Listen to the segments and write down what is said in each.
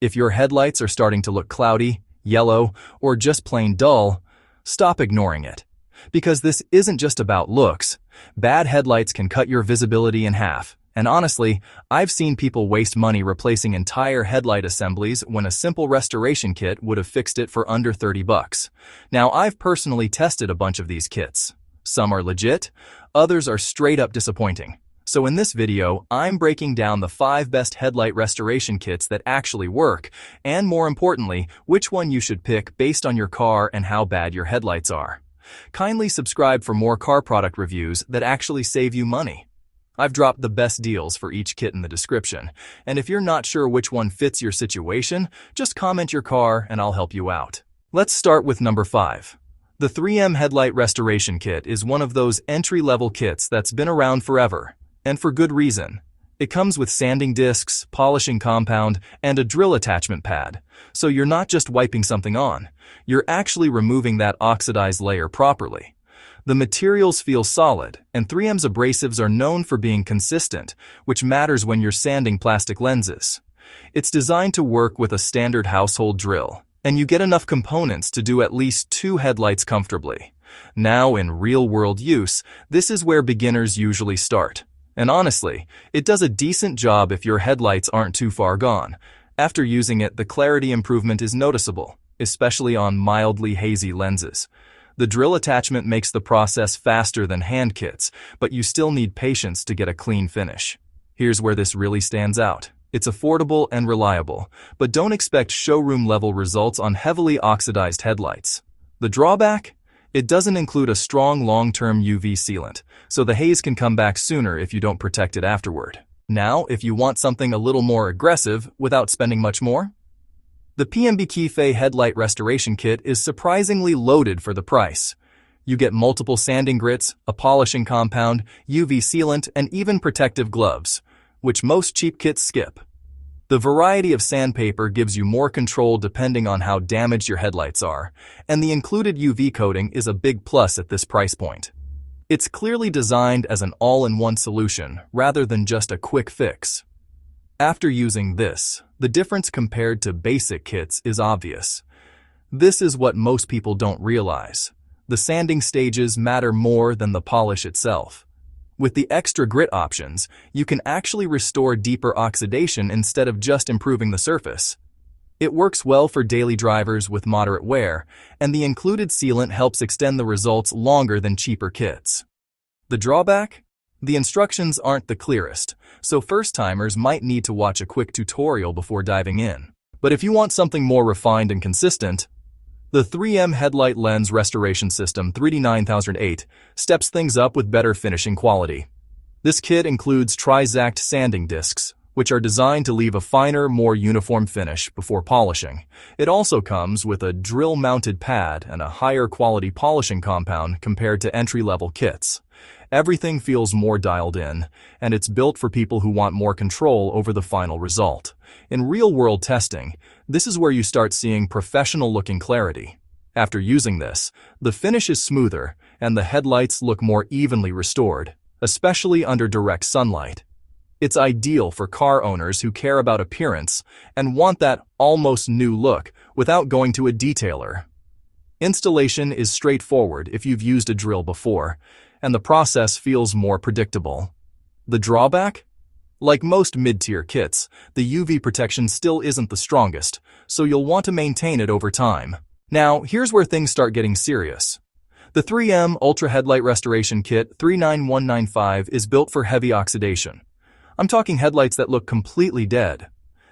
If your headlights are starting to look cloudy, yellow, or just plain dull, stop ignoring it. Because this isn't just about looks. Bad headlights can cut your visibility in half. And honestly, I've seen people waste money replacing entire headlight assemblies when a simple restoration kit would have fixed it for under $30. Now, I've personally tested a bunch of these kits. Some are legit, others are straight up disappointing. So in this video, I'm breaking down the 5 best headlight restoration kits that actually work, and more importantly, which one you should pick based on your car and how bad your headlights are. Kindly subscribe for more car product reviews that actually save you money. I've dropped the best deals for each kit in the description, and if you're not sure which one fits your situation, just comment your car and I'll help you out. Let's start with number 5. The 3M Headlight Restoration Kit is one of those entry-level kits that's been around forever, and for good reason. It comes with sanding discs, polishing compound, and a drill attachment pad, so you're not just wiping something on, you're actually removing that oxidized layer properly. The materials feel solid, and 3M's abrasives are known for being consistent, which matters when you're sanding plastic lenses. It's designed to work with a standard household drill, and you get enough components to do at least 2 headlights comfortably. Now, in real-world use, this is where beginners usually start. And honestly, it does a decent job if your headlights aren't too far gone. After using it, the clarity improvement is noticeable, especially on mildly hazy lenses. The drill attachment makes the process faster than hand kits, but you still need patience to get a clean finish. Here's where this really stands out. It's affordable and reliable, but don't expect showroom-level results on heavily oxidized headlights. The drawback? It doesn't include a strong long-term UV sealant, so the haze can come back sooner if you don't protect it afterward. Now, if you want something a little more aggressive without spending much more, the Pmbqifay Headlight Restoration Kit is surprisingly loaded for the price. You get multiple sanding grits, a polishing compound, UV sealant, and even protective gloves, which most cheap kits skip. The variety of sandpaper gives you more control depending on how damaged your headlights are, and the included UV coating is a big plus at this price point. It's clearly designed as an all-in-one solution rather than just a quick fix. After using this, the difference compared to basic kits is obvious. This is what most people don't realize. The sanding stages matter more than the polish itself. With the extra grit options, you can actually restore deeper oxidation instead of just improving the surface. It works well for daily drivers with moderate wear, and the included sealant helps extend the results longer than cheaper kits. The drawback? The instructions aren't the clearest, so first-timers might need to watch a quick tutorial before diving in. But if you want something more refined and consistent, the 3M Headlight Lens Restoration System 3D9008 steps things up with better finishing quality. This kit includes tri-zacked sanding discs, which are designed to leave a finer, more uniform finish before polishing. It also comes with a drill-mounted pad and a higher quality polishing compound compared to entry-level kits. Everything feels more dialed in, and it's built for people who want more control over the final result. In real-world testing, this is where you start seeing professional-looking clarity. After using this, the finish is smoother, and the headlights look more evenly restored, especially under direct sunlight. It's ideal for car owners who care about appearance and want that almost new look without going to a detailer. Installation is straightforward if you've used a drill before, and the process feels more predictable. The drawback? Like most mid-tier kits, the UV protection still isn't the strongest, so you'll want to maintain it over time. Now, here's where things start getting serious. The 3M Ultra Headlight Restoration Kit 39195 is built for heavy oxidation. I'm talking headlights that look completely dead.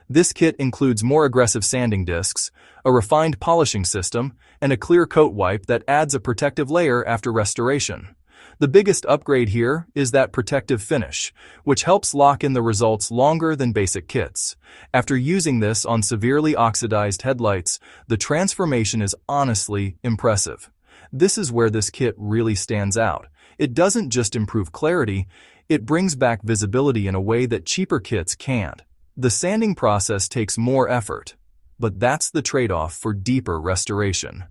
This kit includes more aggressive sanding discs, a refined polishing system, and a clear coat wipe that adds a protective layer after restoration. The biggest upgrade here is that protective finish, which helps lock in the results longer than basic kits. After using this on severely oxidized headlights, the transformation is honestly impressive. This is where this kit really stands out. It doesn't just improve clarity, it brings back visibility in a way that cheaper kits can't. The sanding process takes more effort, but that's the trade-off for deeper restoration.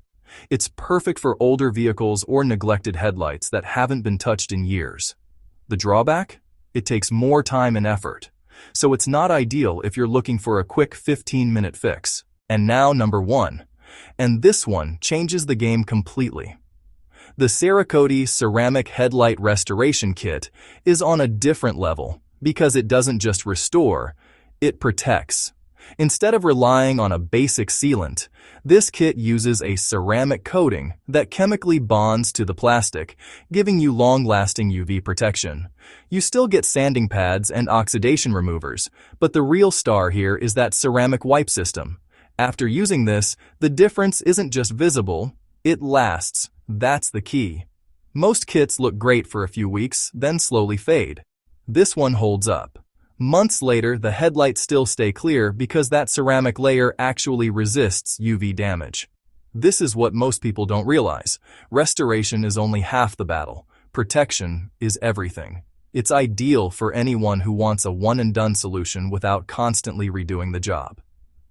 It's perfect for older vehicles or neglected headlights that haven't been touched in years. The drawback? It takes more time and effort. So it's not ideal if you're looking for a quick 15-minute fix. And now number 1. And this one changes the game completely. The CERAKOTE Ceramic Headlight Restoration Kit is on a different level because it doesn't just restore, it protects. Instead of relying on a basic sealant, this kit uses a ceramic coating that chemically bonds to the plastic, giving you long-lasting UV protection. You still get sanding pads and oxidation removers, but the real star here is that ceramic wipe system. After using this, the difference isn't just visible, it lasts. That's the key. Most kits look great for a few weeks, then slowly fade. This one holds up. Months later, the headlights still stay clear because that ceramic layer actually resists UV damage. This is what most people don't realize. Restoration is only half the battle. Protection is everything. It's ideal for anyone who wants a one-and-done solution without constantly redoing the job.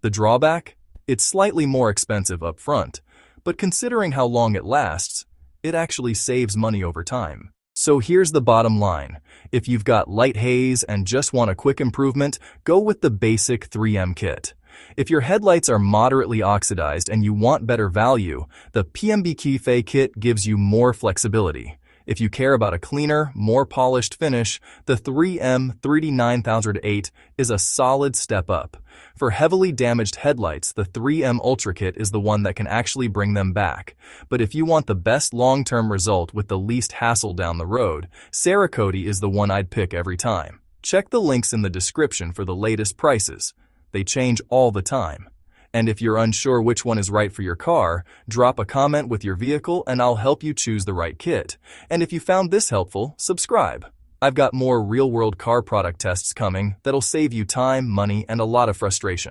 The drawback? It's slightly more expensive up front, but considering how long it lasts, it actually saves money over time. So here's the bottom line. If you've got light haze and just want a quick improvement, go with the basic 3M kit. If your headlights are moderately oxidized and you want better value, the Pmbqifay kit gives you more flexibility. If you care about a cleaner, more polished finish, the 3M 3D9008 is a solid step up. For heavily damaged headlights, the 3M Ultra Kit is the one that can actually bring them back. But if you want the best long-term result with the least hassle down the road, CERAKOTE is the one I'd pick every time. Check the links in the description for the latest prices. They change all the time. And if you're unsure which one is right for your car, drop a comment with your vehicle and I'll help you choose the right kit. And if you found this helpful, subscribe. I've got more real-world car product tests coming that'll save you time, money, and a lot of frustration.